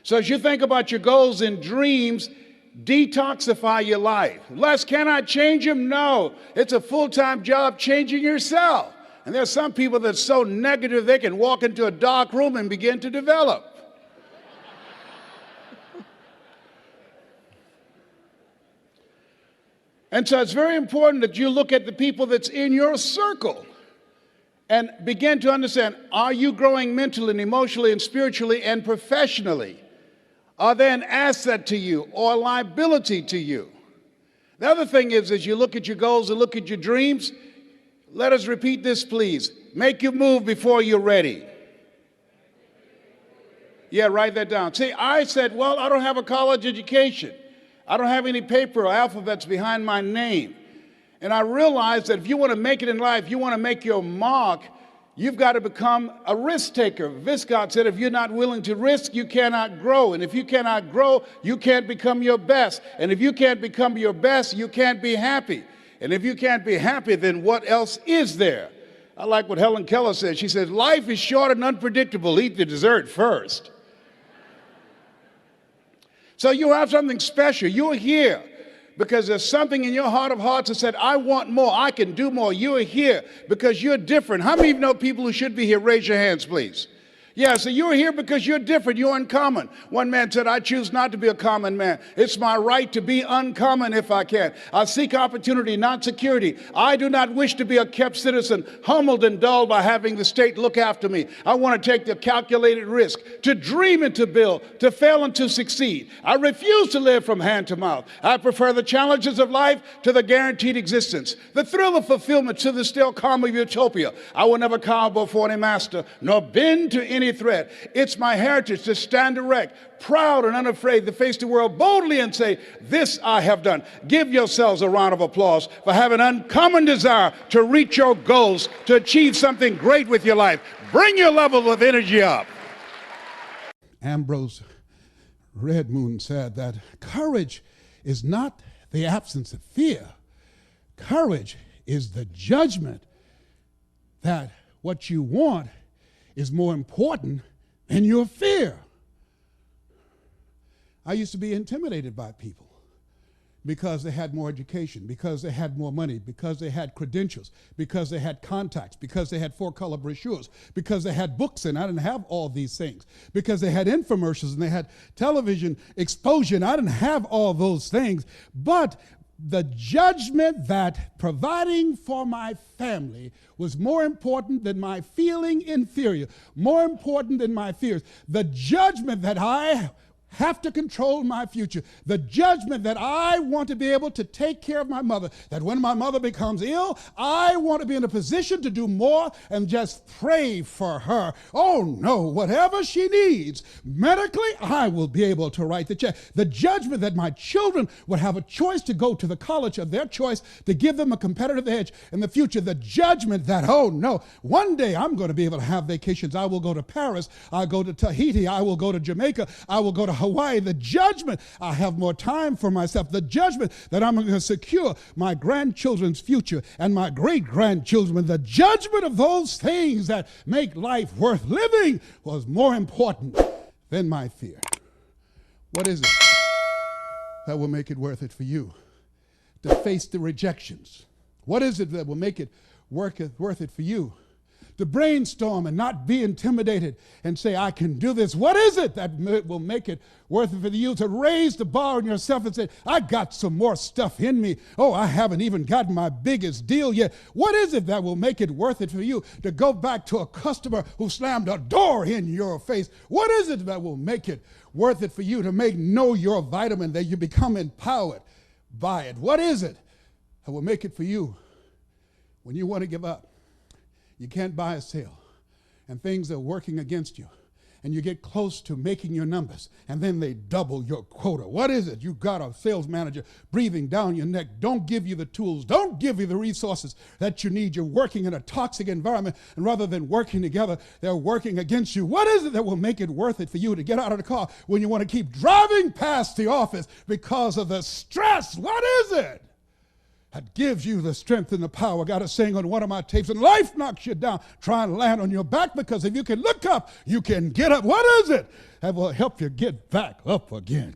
So as you think about your goals and dreams, detoxify your life. Les, can I change them? No. It's a full-time job changing yourself. And there's some people that's so negative they can walk into a dark room and begin to develop. And so it's very important that you look at the people that's in your circle and begin to understand, are you growing mentally and emotionally and spiritually and professionally? Are they an asset to you or a liability to you? The other thing is, as you look at your goals and look at your dreams, let us repeat this, please. Make your move before you're ready. Yeah, write that down. See, I said, well, I don't have a college education. I don't have any paper or alphabets behind my name. And I realized that if you want to make it in life, you want to make your mark, you've got to become a risk taker. Viscott said, if you're not willing to risk, you cannot grow. And if you cannot grow, you can't become your best. And if you can't become your best, you can't be happy. And if you can't be happy, then what else is there? I like what Helen Keller said. She says, life is short and unpredictable. Eat the dessert first. So you have something special. You're here because there's something in your heart of hearts that said, I want more, I can do more. You're here because you're different. How many of you know people who should be here? Raise your hands, please. Yeah, so you're here because you're different, you're uncommon. One man said, I choose not to be a common man. It's my right to be uncommon if I can. I seek opportunity, not security. I do not wish to be a kept citizen, humbled and dulled by having the state look after me. I want to take the calculated risk, to dream and to build, to fail and to succeed. I refuse to live from hand to mouth. I prefer the challenges of life to the guaranteed existence, the thrill of fulfillment to the still calm of utopia. I will never cower before any master, nor bend to any threat. It's my heritage to stand erect, proud and unafraid, to face the world boldly and say, this I have done. Give yourselves a round of applause for having an uncommon desire to reach your goals, to achieve something great with your life. Bring your level of energy up. Ambrose Redmoon said that courage is not the absence of fear. Courage is the judgment that what you want is more important than your fear. I used to be intimidated by people because they had more education, because they had more money, because they had credentials, because they had contacts, because they had four-color brochures, because they had books, and I didn't have all these things, because they had infomercials and they had television exposure, and I didn't have all those things. But the judgment that providing for my family was more important than my feeling inferior, more important than my fears. The judgment that I have to control my future. The judgment that I want to be able to take care of my mother, that when my mother becomes ill, I want to be in a position to do more and just pray for her. Oh no, whatever she needs, medically, I will be able to write the check. The judgment that my children would have a choice to go to the college of their choice to give them a competitive edge in the future. The judgment that, oh no, one day I'm going to be able to have vacations. I will go to Paris. I'll go to Tahiti. I will go to Jamaica. I will go to Hawaii. The judgment, I have more time for myself. The judgment that I'm going to secure my grandchildren's future and my great-grandchildren. The judgment of those things that make life worth living was more important than my fear. What is it that will make it worth it for you to face the rejections? What is it that will make it worth it for you to brainstorm and not be intimidated and say, I can do this? What is it that will make it worth it for you to raise the bar on yourself and say, I got some more stuff in me. Oh, I haven't even gotten my biggest deal yet. What is it that will make it worth it for you to go back to a customer who slammed a door in your face? What is it that will make it worth it for you to know your vitamin, that you become empowered by it? What is it that will make it for you when you want to give up? You can't buy a sale, and things are working against you, and you get close to making your numbers, and then they double your quota. What is it? You've got a sales manager breathing down your neck. Don't give you the tools. Don't give you the resources that you need. You're working in a toxic environment, and rather than working together, they're working against you. What is it that will make it worth it for you to get out of the car when you want to keep driving past the office because of the stress? What is it that gives you the strength and the power? I got a saying on one of my tapes, and life knocks you down, try and land on your back, because if you can look up, you can get up. What is it that will help you get back up again.